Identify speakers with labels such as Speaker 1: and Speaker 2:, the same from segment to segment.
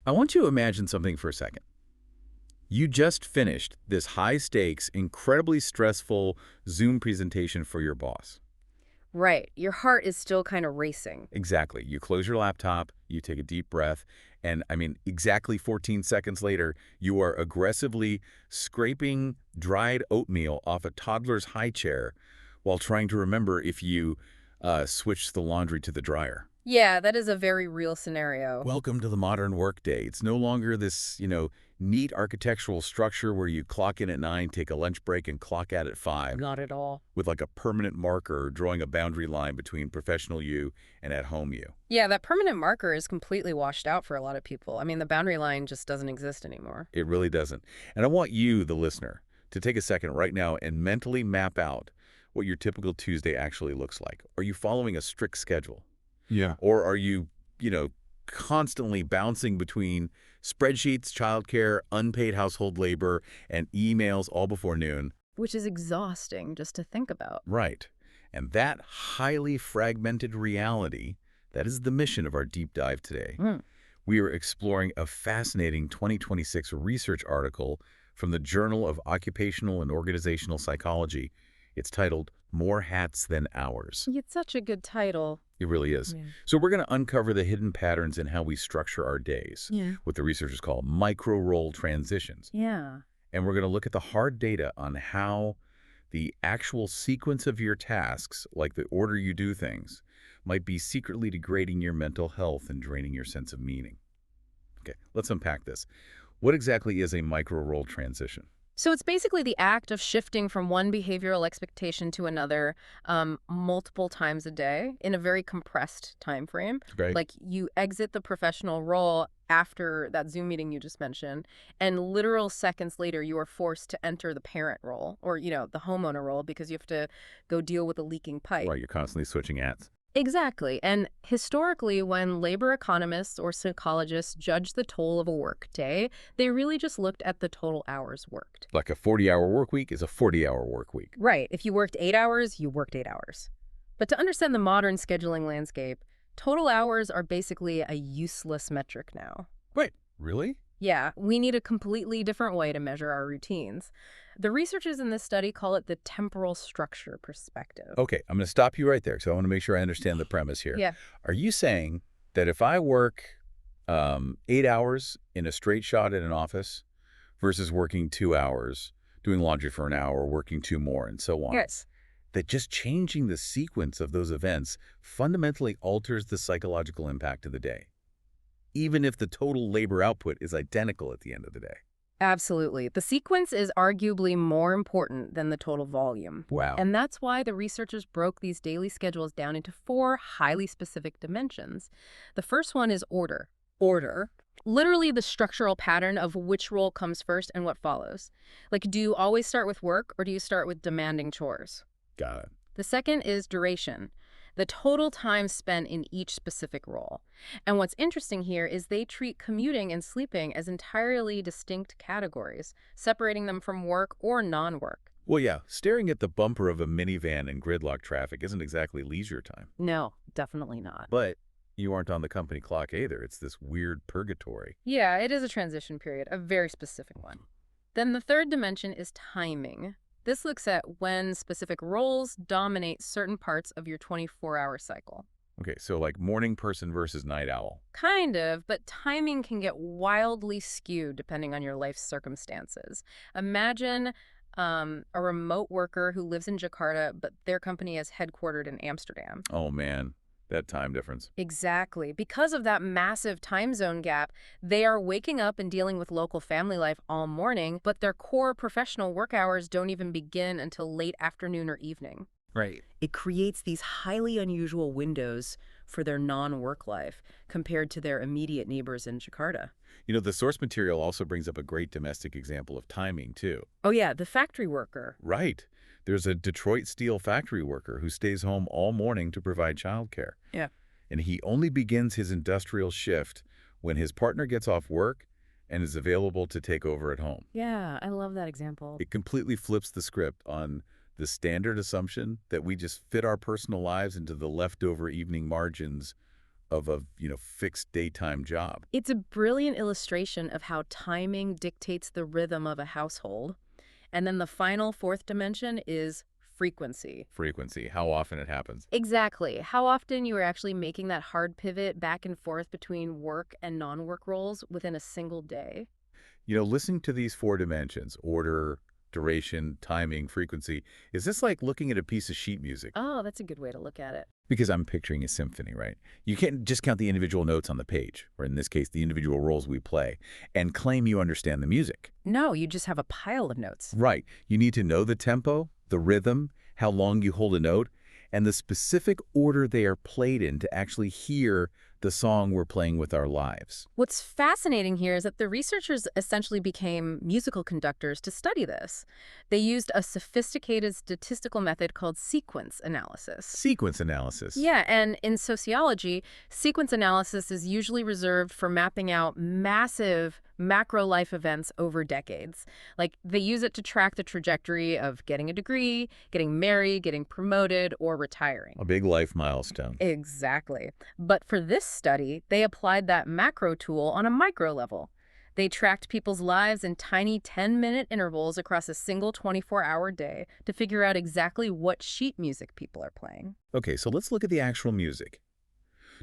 Speaker 1: I want you to imagine something for a second. You just finished this high-stakes, incredibly stressful Zoom presentation for your boss.
Speaker 2: Right. Your heart is still kind of racing.
Speaker 1: Exactly. You close your laptop, you take a deep breath, and I mean, exactly 14 seconds later, you are aggressively scraping dried oatmeal off a toddler's high chair while trying to remember if you switched the laundry to the dryer.
Speaker 2: Yeah, that is a very real scenario.
Speaker 1: Welcome to the modern workday. It's no longer this, neat architectural structure where you clock in at 9, take a lunch break, and clock out at 5,
Speaker 2: Not at all.
Speaker 1: with like a permanent marker drawing a boundary line between professional you and at-home you.
Speaker 2: Yeah, that permanent marker is completely washed out for a lot of people. I mean, the boundary line just doesn't exist anymore.
Speaker 1: It really doesn't. And I want you, the listener, to take a second right now and mentally map out what your typical Tuesday actually looks like. Are you following a strict schedule?
Speaker 3: Yeah.
Speaker 1: Or are you, constantly bouncing between spreadsheets, childcare, unpaid household labor, and emails all before noon?
Speaker 2: Which is exhausting just to think about.
Speaker 1: Right. And that highly fragmented reality, that is the mission of our deep dive today. We are exploring a fascinating 2026 research article from the Journal of Occupational and Organizational Psychology. It's titled More Hats Than Hours.
Speaker 2: It's such a good title.
Speaker 1: It really is.
Speaker 2: Yeah.
Speaker 1: So we're going to uncover the hidden patterns in how we structure our days,
Speaker 2: Yeah.
Speaker 1: what the researchers call micro-role transitions.
Speaker 2: Yeah.
Speaker 1: And we're going to look at the hard data on how the actual sequence of your tasks, like the order you do things, might be secretly degrading your mental health and draining your sense of meaning. Okay, let's unpack this. What exactly is a micro-role transition?
Speaker 2: So it's basically the act of shifting from one behavioral expectation to another multiple times a day in a very compressed time frame.
Speaker 1: Right.
Speaker 2: Like you exit the professional role after that Zoom meeting you just mentioned, and literal seconds later you are forced to enter the parent role or, the homeowner role because you have to go deal with a leaking pipe.
Speaker 1: Right, you're constantly switching hats.
Speaker 2: Exactly. And historically, when labor economists or psychologists judged the toll of a work day, they really just looked at the total hours worked.
Speaker 1: Like a 40-hour work week is a 40-hour work week.
Speaker 2: Right. If you worked 8 hours, you worked 8 hours. But to understand the modern scheduling landscape, total hours are basically a useless metric now.
Speaker 1: Wait, really?
Speaker 2: Yeah, we need a completely different way to measure our routines. The researchers in this study call it the temporal structure perspective.
Speaker 1: Okay, I'm going to stop you right there, so I want to make sure I understand the premise here.
Speaker 2: Yeah.
Speaker 1: Are you saying that if I work 8 hours in a straight shot in an office versus working 2 hours, doing laundry for an hour, working 2 more, and so on,
Speaker 2: Yes.
Speaker 1: that just changing the sequence of those events fundamentally alters the psychological impact of the day, even if the total labor output is identical at the end of the day?
Speaker 2: Absolutely. The sequence is arguably more important than the total volume.
Speaker 1: Wow.
Speaker 2: And that's why the researchers broke these daily schedules down into 4 highly specific dimensions. The first one is order. Order. Literally the structural pattern of which role comes first and what follows. Like, do you always start with work or do you start with demanding chores?
Speaker 1: Got it.
Speaker 2: The second is duration, the total time spent in each specific role. And what's interesting here is they treat commuting and sleeping as entirely distinct categories, separating them from work or non-work.
Speaker 1: Well, yeah, staring at the bumper of a minivan in gridlock traffic isn't exactly leisure time.
Speaker 2: No, definitely not.
Speaker 1: But you aren't on the company clock either. It's this weird purgatory.
Speaker 2: Yeah, it is a transition period, a very specific one. Then the third dimension is timing. This looks at when specific roles dominate certain parts of your 24-hour cycle.
Speaker 1: Okay, so like morning person versus night owl.
Speaker 2: Kind of, but timing can get wildly skewed depending on your life circumstances. Imagine a remote worker who lives in Jakarta, but their company is headquartered in Amsterdam.
Speaker 1: Oh, man, that time difference.
Speaker 2: Exactly. Because of that massive time zone gap, they are waking up and dealing with local family life all morning, but their core professional work hours don't even begin until late afternoon or evening.
Speaker 1: Right.
Speaker 2: It creates these highly unusual windows for their non-work life compared to their immediate neighbors in Jakarta.
Speaker 1: The source material also brings up a great domestic example of timing, too.
Speaker 2: Oh yeah, the factory worker.
Speaker 1: Right. There's a Detroit steel factory worker who stays home all morning to provide childcare.
Speaker 2: Yeah.
Speaker 1: And he only begins his industrial shift when his partner gets off work and is available to take over at home.
Speaker 2: Yeah, I love that example.
Speaker 1: It completely flips the script on the standard assumption that we just fit our personal lives into the leftover evening margins of a, fixed daytime job.
Speaker 2: It's a brilliant illustration of how timing dictates the rhythm of a household. And then the final fourth dimension is frequency.
Speaker 1: Frequency, how often it happens.
Speaker 2: Exactly. How often you are actually making that hard pivot back and forth between work and non-work roles within a single day.
Speaker 1: Listening to these four dimensions, order, duration, timing, frequency, is this like looking at a piece of sheet music?
Speaker 2: Oh, that's a good way to look at it.
Speaker 1: Because I'm picturing a symphony, right? You can't just count the individual notes on the page, or in this case, the individual roles we play, and claim you understand the music.
Speaker 2: No, you just have a pile of notes.
Speaker 1: Right. You need to know the tempo, the rhythm, how long you hold a note, and the specific order they are played in to actually hear the song we're playing with our lives.
Speaker 2: What's fascinating here is that the researchers essentially became musical conductors to study this. They used a sophisticated statistical method called sequence analysis.
Speaker 1: Sequence analysis.
Speaker 2: Yeah, and in sociology, sequence analysis is usually reserved for mapping out massive macro life events over decades. Like, they use it to track the trajectory of getting a degree, getting married, getting promoted, or retiring.
Speaker 1: A big life milestone.
Speaker 2: Exactly. But for this study, they applied that macro tool on a micro level. They tracked people's lives in tiny 10-minute intervals across a single 24-hour day to figure out exactly what sheet music people are playing.
Speaker 1: Okay, so let's look at the actual music.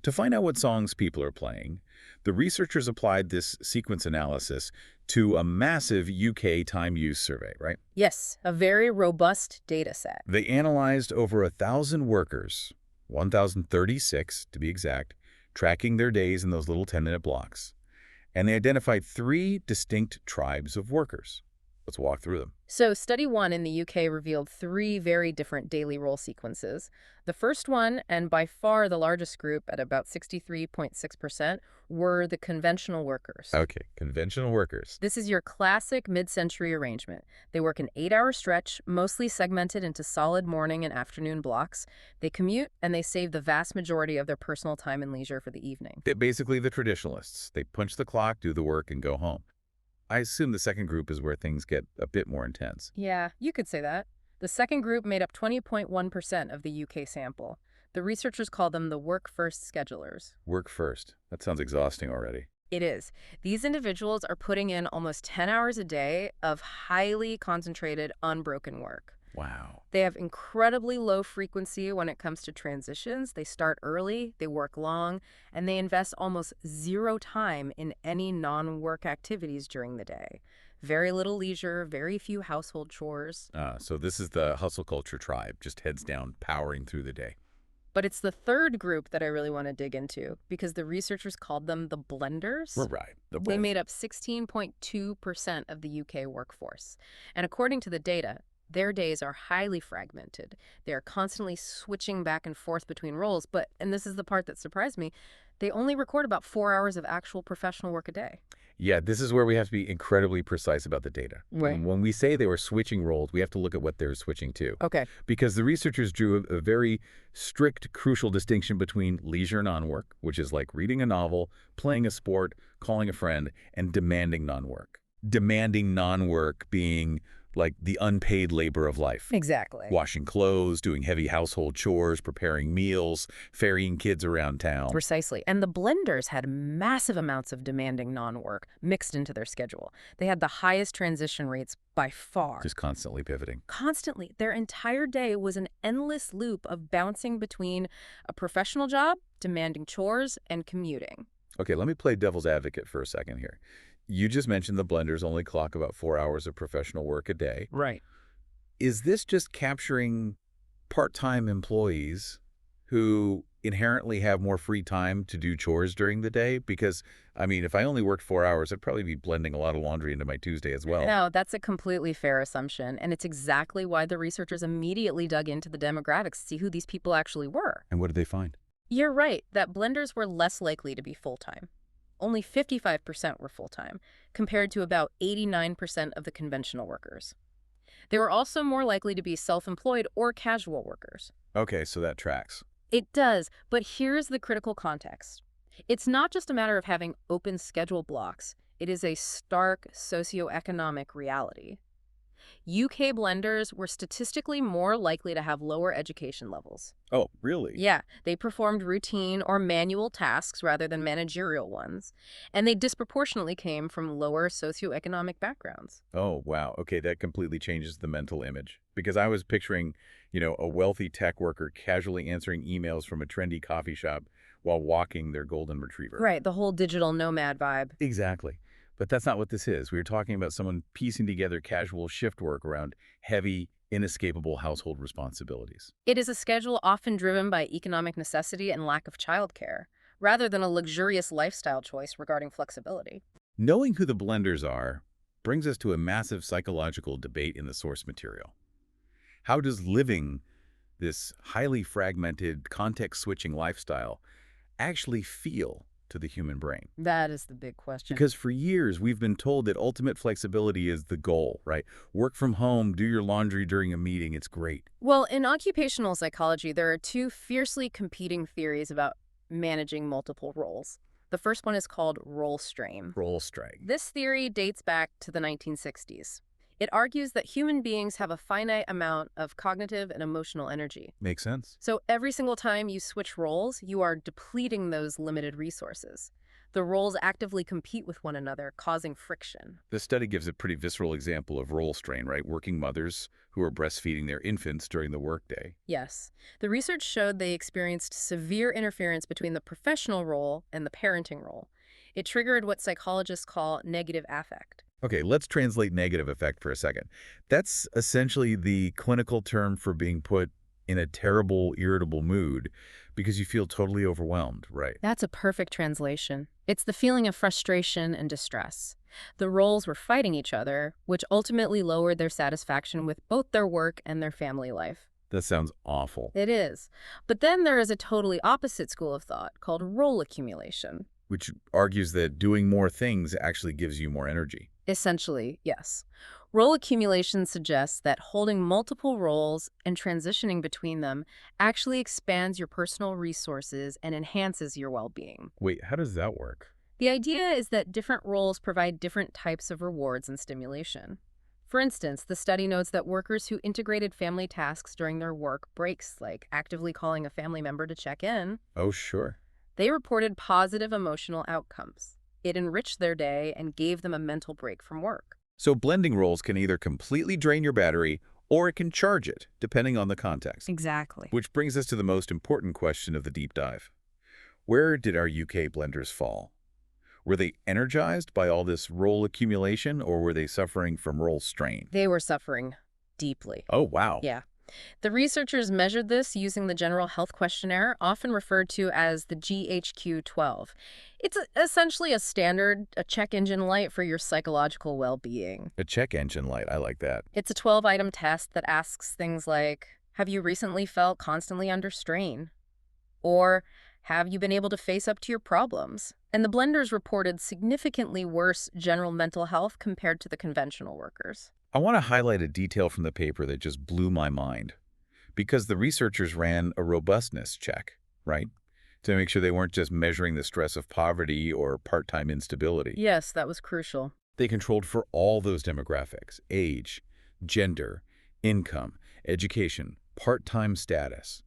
Speaker 1: To find out what songs people are playing, the researchers applied this sequence analysis to a massive UK time use survey, right?
Speaker 2: Yes, a very robust data set.
Speaker 1: They analyzed over 1,000 workers, 1,036 to be exact, tracking their days in those little 10-minute blocks. And they identified 3 distinct tribes of workers. Let's walk through them.
Speaker 2: So study 1 in the UK revealed 3 very different daily role sequences. The first one, and by far the largest group at about 63.6%, were the conventional workers.
Speaker 1: Okay, conventional workers.
Speaker 2: This is your classic mid-century arrangement. They work an 8-hour stretch, mostly segmented into solid morning and afternoon blocks. They commute, and they save the vast majority of their personal time and leisure for the evening.
Speaker 1: They're basically the traditionalists. They punch the clock, do the work, and go home. I assume the second group is where things get a bit more intense.
Speaker 2: Yeah, you could say that. The second group made up 20.1% of the UK sample. The researchers call them the work-first schedulers.
Speaker 1: Work first. That sounds exhausting already.
Speaker 2: It is. These individuals are putting in almost 10 hours a day of highly concentrated, unbroken work.
Speaker 1: Wow.
Speaker 2: They have incredibly low frequency when it comes to transitions. They start early, they work long, and they invest almost zero time in any non-work activities during the day. Very little leisure, very few household chores.
Speaker 1: So this is the hustle culture tribe, just heads down, powering through the day.
Speaker 2: But it's the third group that I really want to dig into, because the researchers called them the blenders.
Speaker 1: We're right.
Speaker 2: They made up 16.2% of the UK workforce. And according to the data, their days are highly fragmented. They are constantly switching back and forth between roles, but, and this is the part that surprised me, they only record about 4 hours of actual professional work a day.
Speaker 1: Yeah, this is where we have to be incredibly precise about the data.
Speaker 2: Right.
Speaker 1: When we say they were switching roles, we have to look at what they're switching to.
Speaker 2: Okay.
Speaker 1: Because the researchers drew a very strict, crucial distinction between leisure non-work, which is like reading a novel, playing a sport, calling a friend, and demanding non-work. Demanding non-work being like the unpaid labor of life.
Speaker 2: Exactly.
Speaker 1: Washing clothes, doing heavy household chores, preparing meals, ferrying kids around town.
Speaker 2: Precisely. And the blenders had massive amounts of demanding non-work mixed into their schedule. They had the highest transition rates by far.
Speaker 1: Just constantly pivoting.
Speaker 2: Constantly. Their entire day was an endless loop of bouncing between a professional job, demanding chores, and commuting.
Speaker 1: Okay, let me play devil's advocate for a second here. You just mentioned the blenders only clock about 4 hours of professional work a day.
Speaker 2: Right.
Speaker 1: Is this just capturing part-time employees who inherently have more free time to do chores during the day? Because, I mean, if I only worked 4 hours, I'd probably be blending a lot of laundry into my Tuesday as well.
Speaker 2: No, that's a completely fair assumption, and it's exactly why the researchers immediately dug into the demographics to see who these people actually were.
Speaker 1: And what did they find?
Speaker 2: You're right, that blenders were less likely to be full-time. Only 55% were full-time, compared to about 89% of the conventional workers. They were also more likely to be self-employed or casual workers.
Speaker 1: Okay, so that tracks.
Speaker 2: It does, but here's the critical context. It's not just a matter of having open schedule blocks. It is a stark socioeconomic reality. UK blenders were statistically more likely to have lower education levels.
Speaker 1: Oh, really?
Speaker 2: Yeah, they performed routine or manual tasks rather than managerial ones, and they disproportionately came from lower socioeconomic backgrounds.
Speaker 1: Oh, wow. Okay, that completely changes the mental image. Because I was picturing, a wealthy tech worker casually answering emails from a trendy coffee shop while walking their golden retriever.
Speaker 2: Right, the whole digital nomad vibe.
Speaker 1: Exactly. But that's not what this is. We were talking about someone piecing together casual shift work around heavy, inescapable household responsibilities.
Speaker 2: It is a schedule often driven by economic necessity and lack of childcare, rather than a luxurious lifestyle choice regarding flexibility.
Speaker 1: Knowing who the blenders are brings us to a massive psychological debate in the source material. How does living this highly fragmented, context-switching lifestyle actually feel to the human brain?
Speaker 2: That is the big question.
Speaker 1: Because for years, we've been told that ultimate flexibility is the goal, right? Work from home, do your laundry during a meeting, it's great.
Speaker 2: Well, in occupational psychology, there are two fiercely competing theories about managing multiple roles. The first one is called role strain.
Speaker 1: Role strike.
Speaker 2: This theory dates back to the 1960s. It argues that human beings have a finite amount of cognitive and emotional energy.
Speaker 1: Makes sense.
Speaker 2: So every single time you switch roles, you are depleting those limited resources. The roles actively compete with one another, causing friction.
Speaker 1: This study gives a pretty visceral example of role strain, right? Working mothers who are breastfeeding their infants during the workday.
Speaker 2: Yes, the research showed they experienced severe interference between the professional role and the parenting role. It triggered what psychologists call negative affect.
Speaker 1: Okay, let's translate negative effect for a second. That's essentially the clinical term for being put in a terrible, irritable mood because you feel totally overwhelmed, right?
Speaker 2: That's a perfect translation. It's the feeling of frustration and distress. The roles were fighting each other, which ultimately lowered their satisfaction with both their work and their family life.
Speaker 1: That sounds awful.
Speaker 2: It is. But then there is a totally opposite school of thought called role accumulation.
Speaker 1: Which argues that doing more things actually gives you more energy.
Speaker 2: Essentially, yes. Role accumulation suggests that holding multiple roles and transitioning between them actually expands your personal resources and enhances your well-being.
Speaker 1: Wait, how does that work?
Speaker 2: The idea is that different roles provide different types of rewards and stimulation. For instance, the study notes that workers who integrated family tasks during their work breaks, like actively calling a family member to check in,
Speaker 1: Oh, sure.
Speaker 2: they reported positive emotional outcomes. It enriched their day and gave them a mental break from work.
Speaker 1: So blending roles can either completely drain your battery or it can charge it, depending on the context.
Speaker 2: Exactly.
Speaker 1: Which brings us to the most important question of the deep dive. Where did our UK blenders fall? Were they energized by all this role accumulation, or were they suffering from role strain?
Speaker 2: They were suffering deeply.
Speaker 1: Oh, wow.
Speaker 2: Yeah. The researchers measured this using the General Health Questionnaire, often referred to as the GHQ-12. It's essentially a check engine light for your psychological well-being.
Speaker 1: A check engine light, I like that.
Speaker 2: It's a 12-item test that asks things like, have you recently felt constantly under strain? Or, have you been able to face up to your problems? And the blenders reported significantly worse general mental health compared to the conventional workers.
Speaker 1: I want to highlight a detail from the paper that just blew my mind. Because the researchers ran a robustness check, right? To make sure they weren't just measuring the stress of poverty or part-time instability.
Speaker 2: Yes, that was crucial.
Speaker 1: They controlled for all those demographics: age, gender, income, education, part-time status.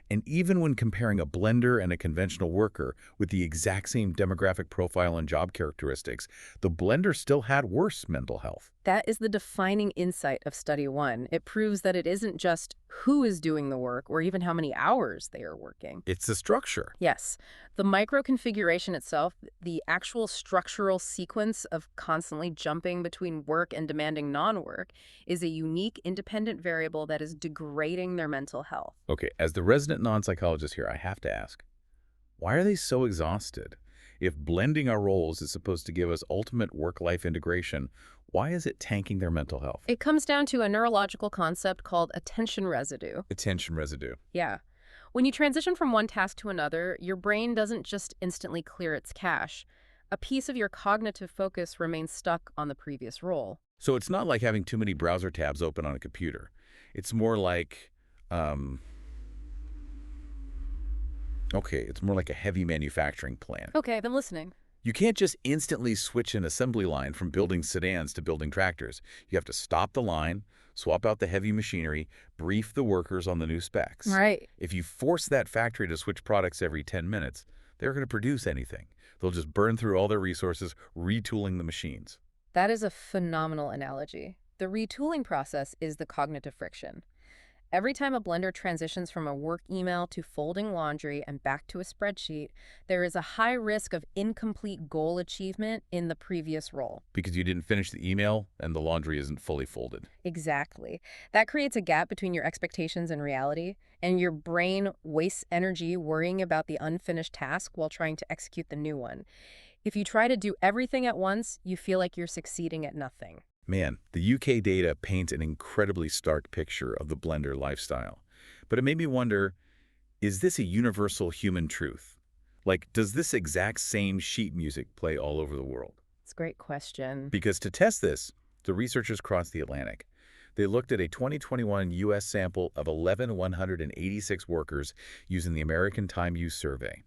Speaker 1: And even when comparing a blender and a conventional worker with the exact same demographic profile and job characteristics, the blender still had worse mental health.
Speaker 2: That is the defining insight of Study 1. It proves that it isn't just who is doing the work or even how many hours they are working.
Speaker 1: It's the structure.
Speaker 2: Yes, the micro-configuration itself, the actual structural sequence of constantly jumping between work and demanding non-work, is a unique independent variable that is degrading their mental health.
Speaker 1: Okay, as the resident non-psychologist here, I have to ask, why are they so exhausted? If blending our roles is supposed to give us ultimate work-life integration, why is it tanking their mental health?
Speaker 2: It comes down to a neurological concept called attention residue.
Speaker 1: Attention residue.
Speaker 2: Yeah. When you transition from one task to another, your brain doesn't just instantly clear its cache. A piece of your cognitive focus remains stuck on the previous role.
Speaker 1: So it's not like having too many browser tabs open on a computer. It's more like, it's more like a heavy manufacturing plant.
Speaker 2: Okay, I'm listening.
Speaker 1: You can't just instantly switch an assembly line from building sedans to building tractors. You have to stop the line, swap out the heavy machinery, brief the workers on the new specs.
Speaker 2: Right.
Speaker 1: If you force that factory to switch products every 10 minutes, they're going to produce anything. They'll just burn through all their resources retooling the machines.
Speaker 2: That is a phenomenal analogy. The retooling process is the cognitive friction. Every time a blender transitions from a work email to folding laundry and back to a spreadsheet, there is a high risk of incomplete goal achievement in the previous role.
Speaker 1: Because you didn't finish the email and the laundry isn't fully folded.
Speaker 2: Exactly. That creates a gap between your expectations and reality, and your brain wastes energy worrying about the unfinished task while trying to execute the new one. If you try to do everything at once, you feel like you're succeeding at nothing.
Speaker 1: Man, the UK data paints an incredibly stark picture of the blender lifestyle. But it made me wonder, is this a universal human truth? Like, does this exact same sheet music play all over the world?
Speaker 2: It's a great question.
Speaker 1: Because to test this, the researchers crossed the Atlantic. They looked at a 2021 U.S. sample of 1,186 workers using the American Time Use Survey.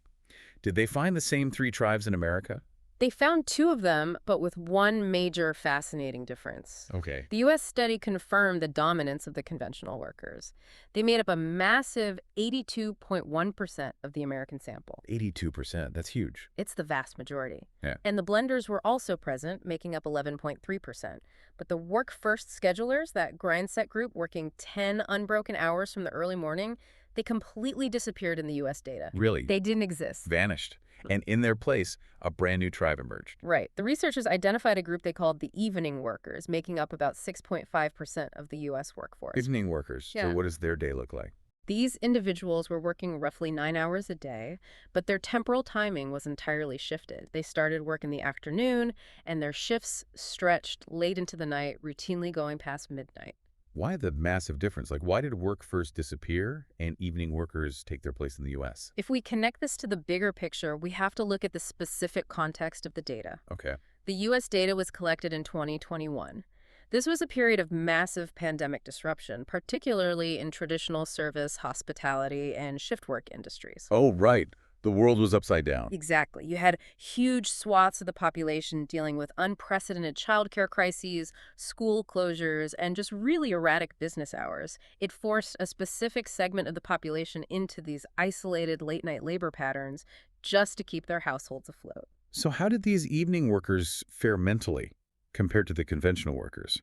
Speaker 1: Did they find the same three tribes in America?
Speaker 2: They found two of them, but with one major fascinating difference.
Speaker 1: Okay.
Speaker 2: The U.S. study confirmed the dominance of the conventional workers. They made up a massive 82.1% of the American sample.
Speaker 1: 82%, that's huge.
Speaker 2: It's the vast majority.
Speaker 1: Yeah.
Speaker 2: And the blenders were also present, making up 11.3%. But the work-first schedulers, that grind-set group working 10 unbroken hours from the early morning, they completely disappeared in the U.S. data.
Speaker 1: Really?
Speaker 2: They didn't exist.
Speaker 1: Vanished. And in their place, a brand new tribe emerged.
Speaker 2: Right. The researchers identified a group they called the evening workers, making up about 6.5% of the U.S. workforce.
Speaker 1: Evening workers.
Speaker 2: Yeah.
Speaker 1: So what does their day look like?
Speaker 2: These individuals were working roughly 9 hours a day, but their temporal timing was entirely shifted. They started work in the afternoon, and their shifts stretched late into the night, routinely going past midnight.
Speaker 1: Why the massive difference? Like, why did work first disappear and evening workers take their place in the U.S.?
Speaker 2: If we connect this to the bigger picture, we have to look at the specific context of the data.
Speaker 1: Okay.
Speaker 2: The U.S. data was collected in 2021. This was a period of massive pandemic disruption, particularly in traditional service, hospitality, and shift work industries.
Speaker 1: Oh, right. The world was upside down.
Speaker 2: Exactly. You had huge swaths of the population dealing with unprecedented childcare crises, school closures, and just really erratic business hours. It forced a specific segment of the population into these isolated late-night labor patterns just to keep their households afloat.
Speaker 1: So how did these evening workers fare mentally compared to the conventional workers?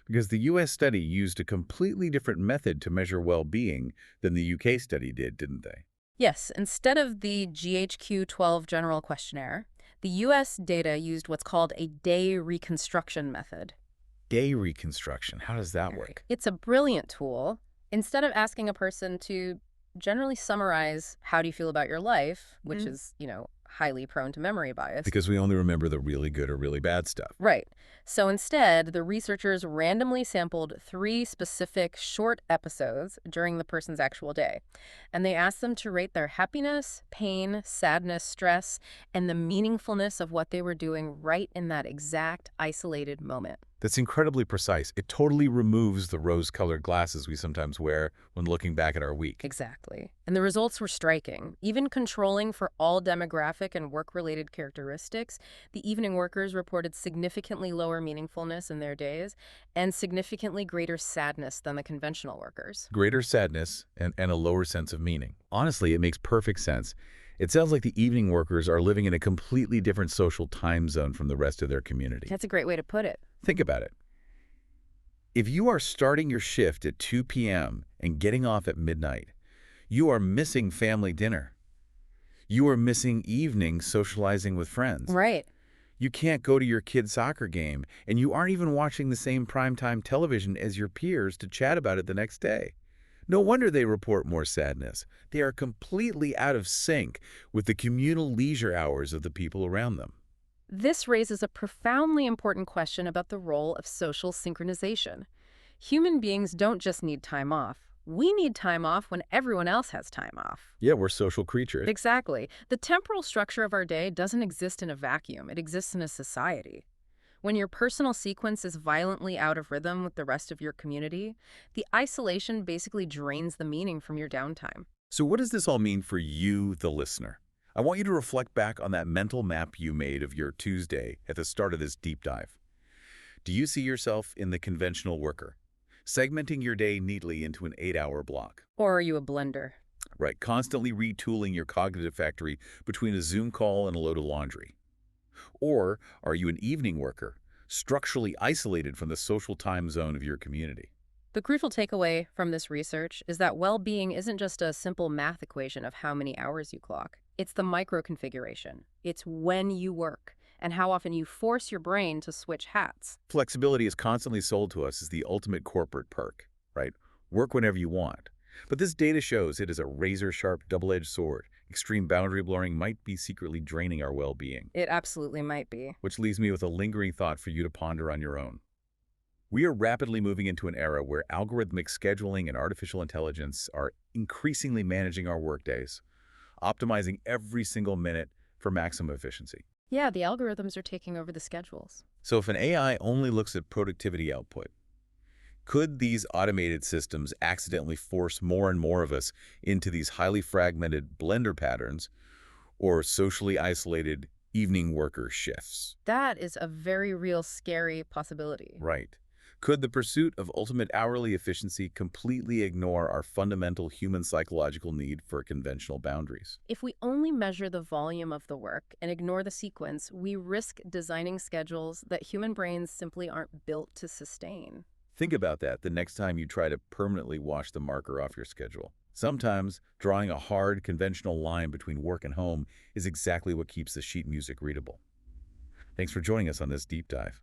Speaker 1: Because the U.S. study used a completely different method to measure well-being than the UK study did, didn't they?
Speaker 2: Yes, instead of the GHQ-12 general questionnaire, the U.S. data used what's called a day reconstruction method.
Speaker 1: Day reconstruction, how does that work?
Speaker 2: It's a brilliant tool. Instead of asking a person to generally summarize how do you feel about your life, which is, highly prone to memory bias.
Speaker 1: Because we only remember the really good or really bad stuff.
Speaker 2: Right. So instead, the researchers randomly sampled 3 specific short episodes during the person's actual day. And they asked them to rate their happiness, pain, sadness, stress, and the meaningfulness of what they were doing right in that exact isolated moment.
Speaker 1: That's incredibly precise. It totally removes the rose-colored glasses we sometimes wear when looking back at our week.
Speaker 2: Exactly. And the results were striking. Even controlling for all demographic and work-related characteristics, the evening workers reported significantly lower meaningfulness in their days and significantly greater sadness than the conventional workers.
Speaker 1: Greater sadness and a lower sense of meaning. Honestly, it makes perfect sense. It sounds like the evening workers are living in a completely different social time zone from the rest of their community.
Speaker 2: That's a great way to put it.
Speaker 1: Think about it. If you are starting your shift at 2 p.m. and getting off at midnight, you are missing family dinner. You are missing evening socializing with friends.
Speaker 2: Right.
Speaker 1: You can't go to your kid's soccer game, and you aren't even watching the same primetime television as your peers to chat about it the next day. No wonder they report more sadness. They are completely out of sync with the communal leisure hours of the people around them.
Speaker 2: This raises a profoundly important question about the role of social synchronization. Human beings don't just need time off. We need time off when everyone else has time off.
Speaker 1: Yeah, we're social creatures.
Speaker 2: Exactly. The temporal structure of our day doesn't exist in a vacuum. It exists in a society. When your personal sequence is violently out of rhythm with the rest of your community, the isolation basically drains the meaning from your downtime.
Speaker 1: So what does this all mean for you, the listener? I want you to reflect back on that mental map you made of your Tuesday at the start of this deep dive. Do you see yourself in the conventional worker, segmenting your day neatly into an 8-hour block?
Speaker 2: Or are you a blender?
Speaker 1: Right, constantly retooling your cognitive factory between a Zoom call and a load of laundry. Or are you an evening worker, structurally isolated from the social time zone of your community?
Speaker 2: The crucial takeaway from this research is that well-being isn't just a simple math equation of how many hours you clock. It's the micro-configuration. It's when you work and how often you force your brain to switch hats.
Speaker 1: Flexibility is constantly sold to us as the ultimate corporate perk, right? Work whenever you want. But this data shows it is a razor-sharp, double-edged sword. Extreme boundary blurring might be secretly draining our well-being.
Speaker 2: It absolutely might be.
Speaker 1: Which leaves me with a lingering thought for you to ponder on your own. We are rapidly moving into an era where algorithmic scheduling and artificial intelligence are increasingly managing our workdays, optimizing every single minute for maximum efficiency.
Speaker 2: Yeah, the algorithms are taking over the schedules.
Speaker 1: So if an AI only looks at productivity output, could these automated systems accidentally force more and more of us into these highly fragmented blender patterns or socially isolated evening worker shifts?
Speaker 2: That is a very real, scary possibility.
Speaker 1: Right. Could the pursuit of ultimate hourly efficiency completely ignore our fundamental human psychological need for conventional boundaries?
Speaker 2: If we only measure the volume of the work and ignore the sequence, we risk designing schedules that human brains simply aren't built to sustain.
Speaker 1: Think about that the next time you try to permanently wash the marker off your schedule. Sometimes drawing a hard, conventional line between work and home is exactly what keeps the sheet music readable. Thanks for joining us on this deep dive.